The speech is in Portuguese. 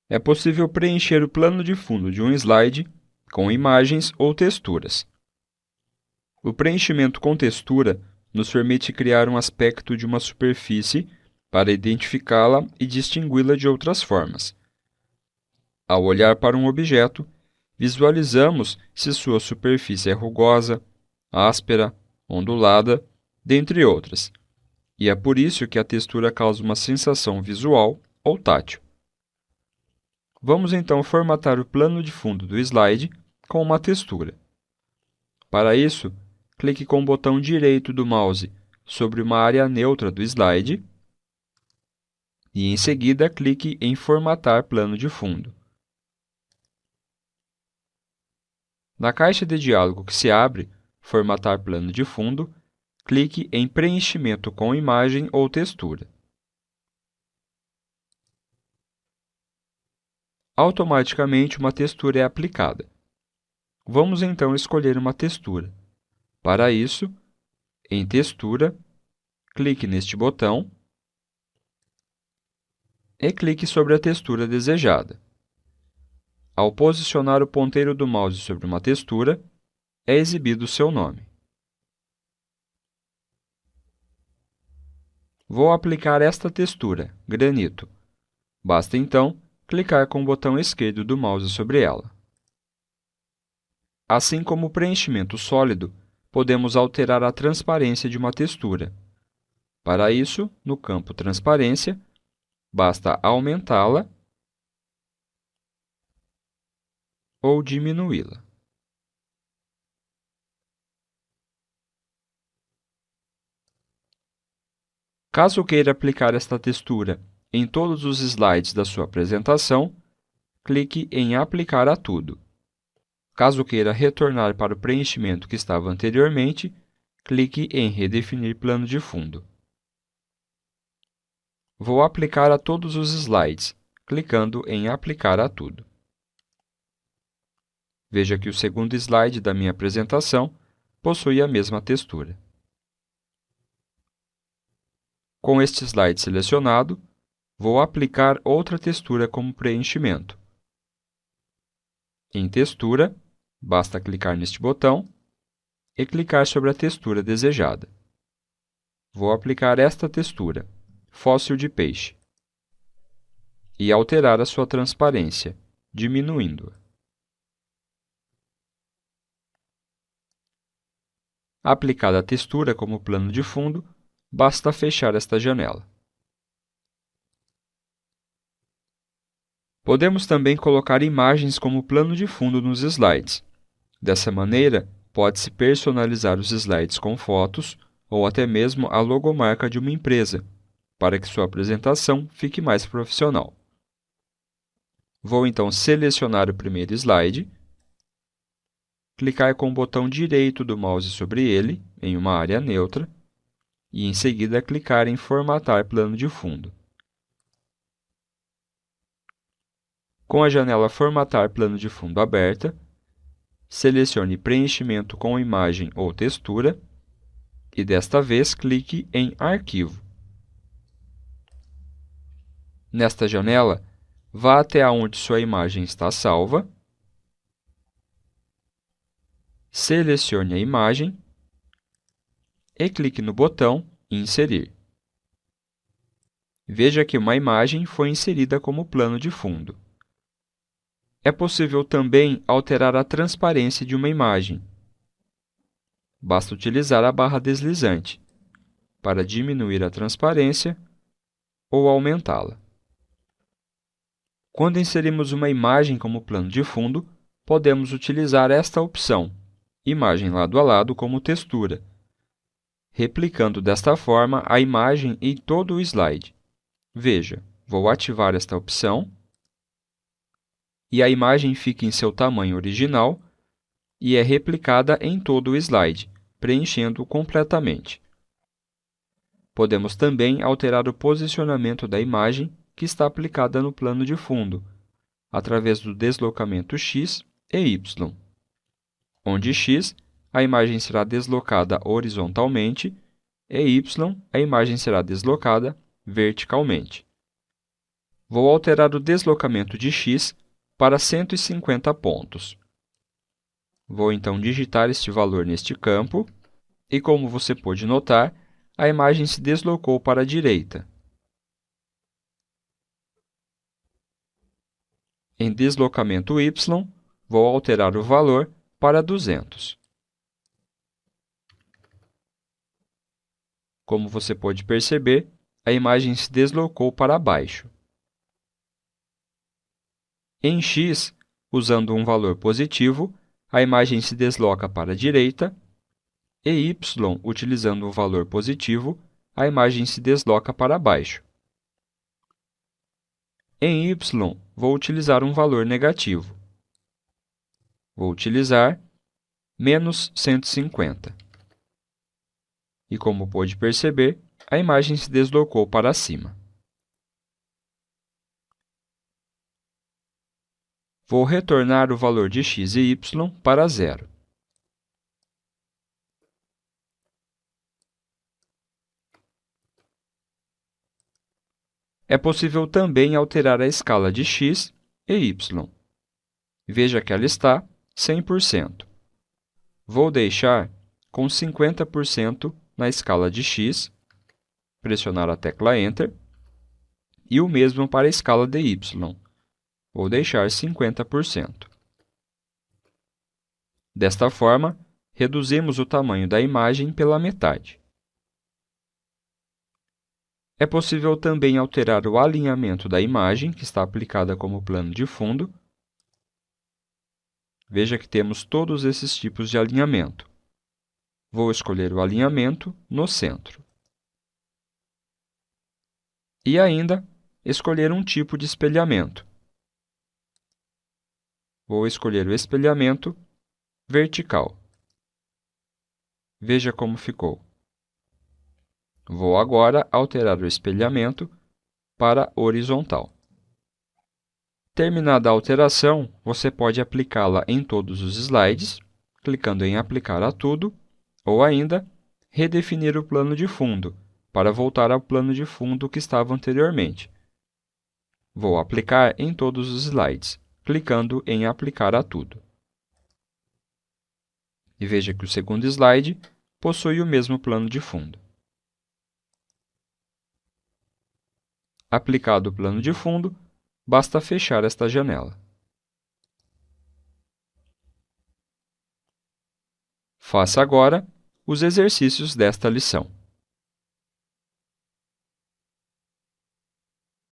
É possível preencher o plano de fundo de um slide com imagens ou texturas. O preenchimento com textura nos permite criar um aspecto de uma superfície para identificá-la e distingui-la de outras formas. Ao olhar para um objeto, visualizamos se sua superfície é rugosa, áspera, ondulada, dentre outras, e é por isso que a textura causa uma sensação visual ou tátil. Vamos então formatar o plano de fundo do slide com uma textura. Para isso, clique com o botão direito do mouse sobre uma área neutra do slide e, em seguida, clique em Formatar plano de fundo. Na caixa de diálogo que se abre, Formatar plano de fundo, clique em Preenchimento com imagem ou textura. Automaticamente, uma textura é aplicada. Vamos então escolher uma textura. Para isso, em Textura, clique neste botão e clique sobre a textura desejada. Ao posicionar o ponteiro do mouse sobre uma textura, é exibido o seu nome. Vou aplicar esta textura, granito. Basta então clicar com o botão esquerdo do mouse sobre ela. Assim como o preenchimento sólido, podemos alterar a transparência de uma textura. Para isso, no campo Transparência, basta aumentá-la ou diminuí-la. Caso queira aplicar esta textura em todos os slides da sua apresentação, clique em Aplicar a tudo. Caso queira retornar para o preenchimento que estava anteriormente, clique em Redefinir plano de fundo. Vou aplicar a todos os slides, clicando em Aplicar a tudo. Veja que o segundo slide da minha apresentação possui a mesma textura. Com este slide selecionado, vou aplicar outra textura como preenchimento. Em Textura, basta clicar neste botão e clicar sobre a textura desejada. Vou aplicar esta textura, Fóssil de peixe, e alterar a sua transparência, diminuindo-a. Aplicada a textura como plano de fundo, basta fechar esta janela. Podemos também colocar imagens como plano de fundo nos slides. Dessa maneira, pode-se personalizar os slides com fotos ou até mesmo a logomarca de uma empresa, para que sua apresentação fique mais profissional. Vou então selecionar o primeiro slide, clicar com o botão direito do mouse sobre ele, em uma área neutra, e em seguida clicar em Formatar plano de fundo. Com a janela Formatar plano de fundo aberta, selecione Preenchimento com imagem ou textura e, desta vez, clique em Arquivo. Nesta janela, vá até onde sua imagem está salva, selecione a imagem e clique no botão Inserir. Veja que uma imagem foi inserida como plano de fundo. É possível também alterar a transparência de uma imagem. Basta utilizar a barra deslizante para diminuir a transparência ou aumentá-la. Quando inserimos uma imagem como plano de fundo, podemos utilizar esta opção, Imagem lado a lado como textura, replicando desta forma a imagem em todo o slide. Veja, vou ativar esta opção e a imagem fica em seu tamanho original e é replicada em todo o slide, preenchendo-o completamente. Podemos também alterar o posicionamento da imagem que está aplicada no plano de fundo, através do deslocamento X e Y, onde X a imagem será deslocada horizontalmente e Y a imagem será deslocada verticalmente. Vou alterar o deslocamento de x para 150 pontos. Vou então digitar este valor neste campo e, como você pode notar, a imagem se deslocou para a direita. Em deslocamento y, vou alterar o valor para 200. Como você pode perceber, a imagem se deslocou para baixo. Em x, usando um valor positivo, a imagem se desloca para a direita, e y, utilizando um valor positivo, a imagem se desloca para baixo. Em y, vou utilizar um valor negativo. Vou utilizar menos 150. E como pode perceber, a imagem se deslocou para cima. Vou retornar o valor de x e y para zero. É possível também alterar a escala de x e y. Veja que ela está 100%. Vou deixar com 50% na escala de x, pressionar a tecla Enter, e o mesmo para a escala de y. Vou deixar 50%. Desta forma, reduzimos o tamanho da imagem pela metade. É possível também alterar o alinhamento da imagem, que está aplicada como plano de fundo. Veja que temos todos esses tipos de alinhamento. Vou escolher o alinhamento no centro. E ainda, escolher um tipo de espelhamento. Vou escolher o espelhamento vertical. Veja como ficou. Vou agora alterar o espelhamento para horizontal. Terminada a alteração, você pode aplicá-la em todos os slides, clicando em Aplicar a tudo, ou ainda, redefinir o plano de fundo, para voltar ao plano de fundo que estava anteriormente. Vou aplicar em todos os slides, clicando em Aplicar a tudo. E veja que o segundo slide possui o mesmo plano de fundo. Aplicado o plano de fundo, basta fechar esta janela. Faça agora os exercícios desta lição.